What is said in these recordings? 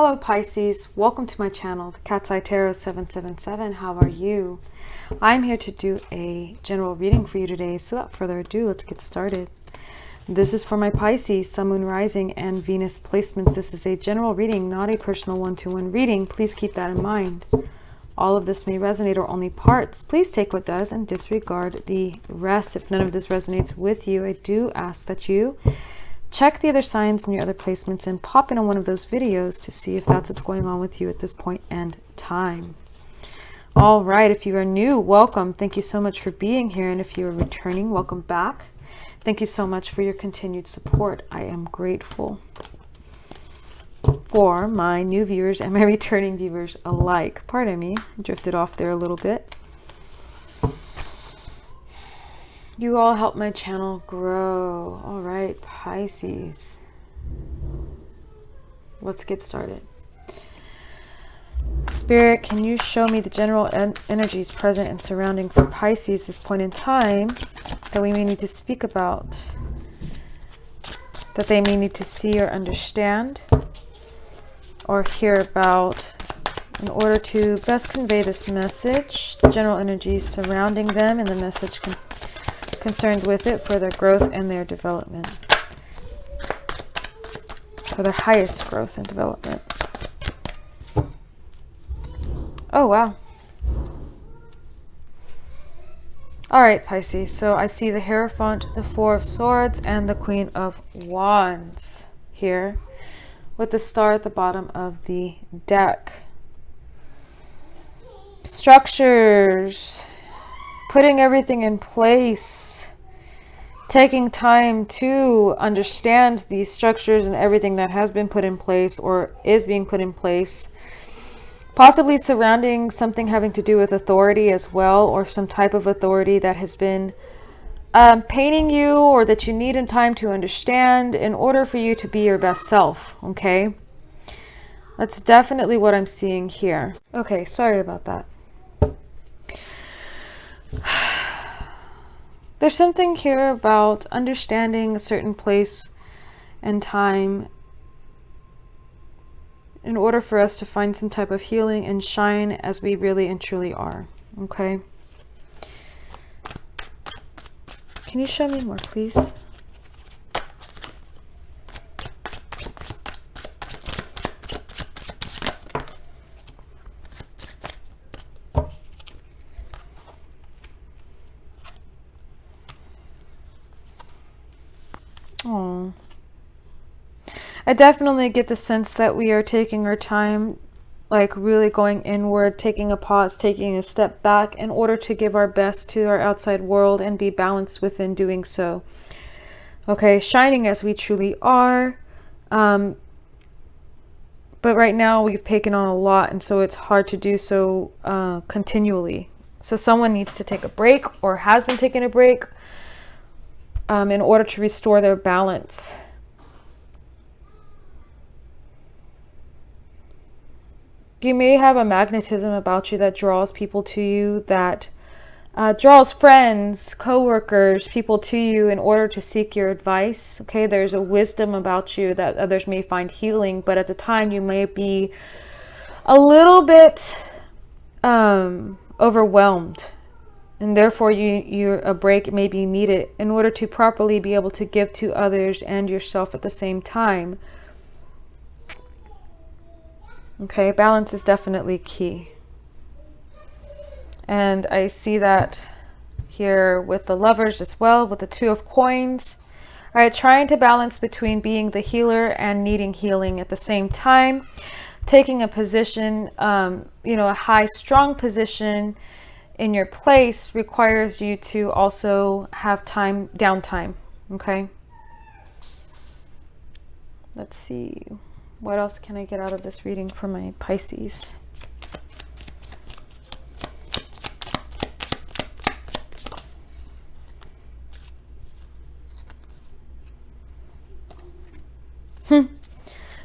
Hello Pisces, welcome to my channel, the Cat's Eye Tarot 777. How are you? I'm here to do a general reading for you today, so without further ado, let's get started. This is for my Pisces, Sun, Moon, Rising, and Venus placements. This is a general reading, not a personal one-to-one reading. Please keep that in mind. All of this may resonate or only parts. Please take what does and disregard the rest. If none of this resonates with you, I do ask that you check the other signs in your other placements and pop in on one of those videos to see if that's what's going on with you at this point and time. All right, if you are new, welcome. Thank you so much for being here. And if you are returning, welcome back. Thank you so much for your continued support. I am grateful for my new viewers and my returning viewers alike. Pardon me, drifted off there a little bit. You all help my channel grow. All right, Pisces. Let's get started. Spirit, can you show me the general energies present and surrounding for Pisces this point in time that we may need to speak about, that they may need to see or understand or hear about in order to best convey this message, the general energies surrounding them and the message concerned with it for their growth and their development, for their highest growth and development. Oh, wow. All right, Pisces. So I see the Hierophant, the Four of Swords, and the Queen of Wands here with the star at the bottom of the deck. Structures. Putting everything in place, taking time to understand these structures and everything that has been put in place or is being put in place, possibly surrounding something having to do with authority as well, or some type of authority that has been painting you or that you need in time to understand in order for you to be your best self. Okay, that's definitely what I'm seeing here. Okay, sorry about that. There's something here about understanding a certain place and time in order for us to find some type of healing and shine as we really and truly are. Okay? Can you show me more, please? Oh, I definitely get the sense that we are taking our time, like really going inward, taking a pause, taking a step back in order to give our best to our outside world and be balanced within doing so. Okay, shining as we truly are. But right now we've taken on a lot, and so it's hard to do so continually. So someone needs to take a break or has been taking a break in order to restore their balance. You may have a magnetism about you that draws people to you, that draws friends, co-workers, people to you in order to seek your advice. Okay, there's a wisdom about you that others may find healing, but at the time you may be a little bit overwhelmed. And therefore, a break may be needed in order to properly be able to give to others and yourself at the same time. Okay, balance is definitely key. And I see that here with the Lovers as well, with the Two of Coins. All right, trying to balance between being the healer and needing healing at the same time. Taking a position, a high, strong position in your place requires you to also have downtime. Okay, let's see, what else can I get out of this reading for my Pisces?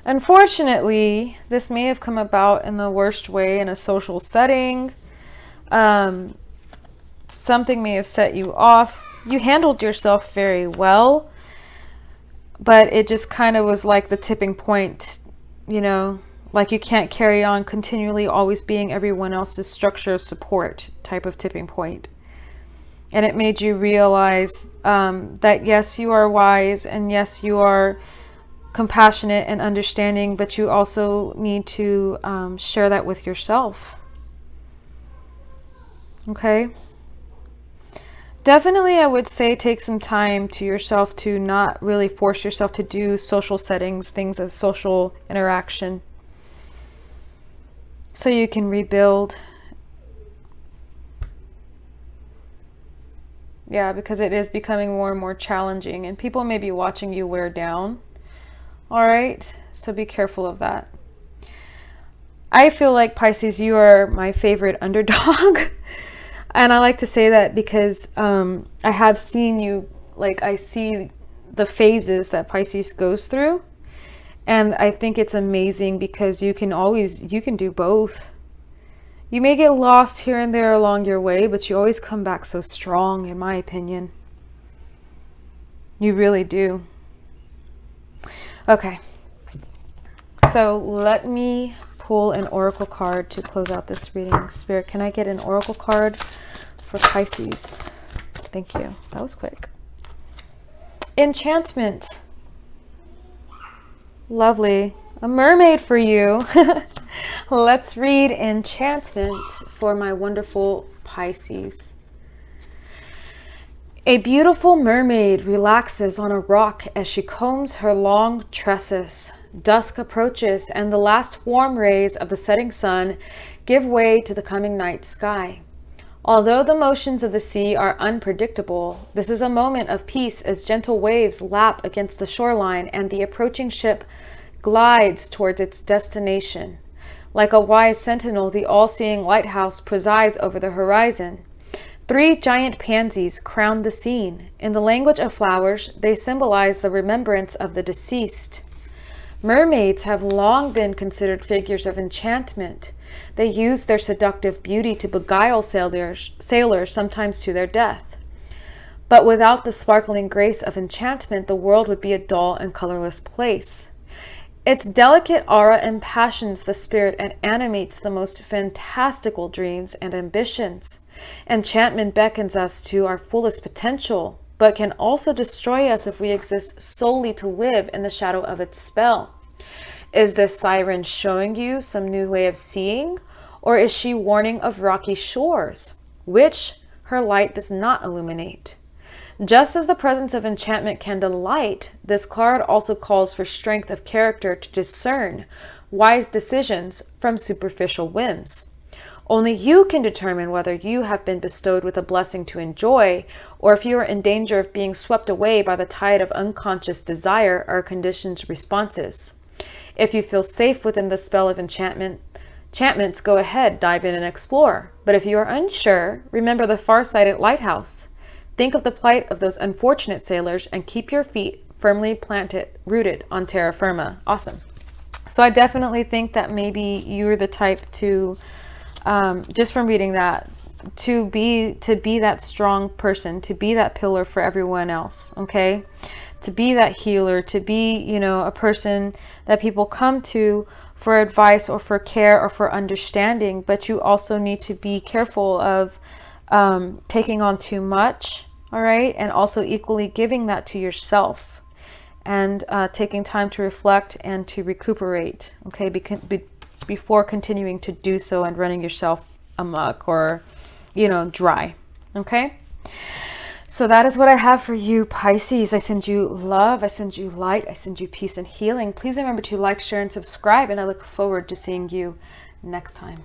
Unfortunately, this may have come about in the worst way in a social setting. Something may have set you off. You handled yourself very well, but it just kind of was like the tipping point, Like you can't carry on continually always being everyone else's structure support type of tipping point. And it made you realize that yes, you are wise, and yes, you are compassionate and understanding, but you also need to share that with yourself. Okay? Definitely, I would say take some time to yourself to not really force yourself to do social settings, things of social interaction, so you can rebuild. Yeah, because it is becoming more and more challenging, and people may be watching you wear down. All right, so be careful of that. I feel like, Pisces, you are my favorite underdog. And I like to say that because I have seen you, like I see the phases that Pisces goes through. And I think it's amazing because you can do both. You may get lost here and there along your way, but you always come back so strong, in my opinion. You really do. Okay. So let me pull an oracle card to close out this reading. Spirit, can I get an oracle card for Pisces? Thank you. That was quick. Enchantment. Lovely. A mermaid for you. Let's read enchantment for my wonderful Pisces. A beautiful mermaid relaxes on a rock as she combs her long tresses. Dusk approaches, and the last warm rays of the setting sun give way to the coming night sky. Although the motions of the sea are unpredictable, this is a moment of peace as gentle waves lap against the shoreline and the approaching ship glides towards its destination. Like a wise sentinel, the all-seeing lighthouse presides over the horizon. 3 giant pansies crown the scene. In the language of flowers, they symbolize the remembrance of the deceased. Mermaids have long been considered figures of enchantment. They use their seductive beauty to beguile sailors, sometimes to their death. But without the sparkling grace of enchantment, the world would be a dull and colorless place. Its delicate aura impassions the spirit and animates the most fantastical dreams and ambitions. Enchantment beckons us to our fullest potential, but can also destroy us if we exist solely to live in the shadow of its spell. Is this siren showing you some new way of seeing, or is she warning of rocky shores, which her light does not illuminate? Just as the presence of enchantment can delight, this card also calls for strength of character to discern wise decisions from superficial whims. Only you can determine whether you have been bestowed with a blessing to enjoy, or if you are in danger of being swept away by the tide of unconscious desire or conditioned responses. If you feel safe within the spell of enchantments, go ahead, dive in and explore. But if you are unsure, remember the far-sighted lighthouse. Think of the plight of those unfortunate sailors and keep your feet firmly rooted on terra firma. Awesome. So I definitely think that maybe you're the type to, just from reading that, to be that strong person, to be that pillar for everyone else, okay? To be that healer, to be, a person that people come to for advice or for care or for understanding, but you also need to be careful of taking on too much, all right? And also equally giving that to yourself and taking time to reflect and to recuperate, okay? Before continuing to do so and running yourself amok or, dry, okay? So that is what I have for you, Pisces. I send you love, I send you light, I send you peace and healing. Please remember to like, share, and subscribe, and I look forward to seeing you next time.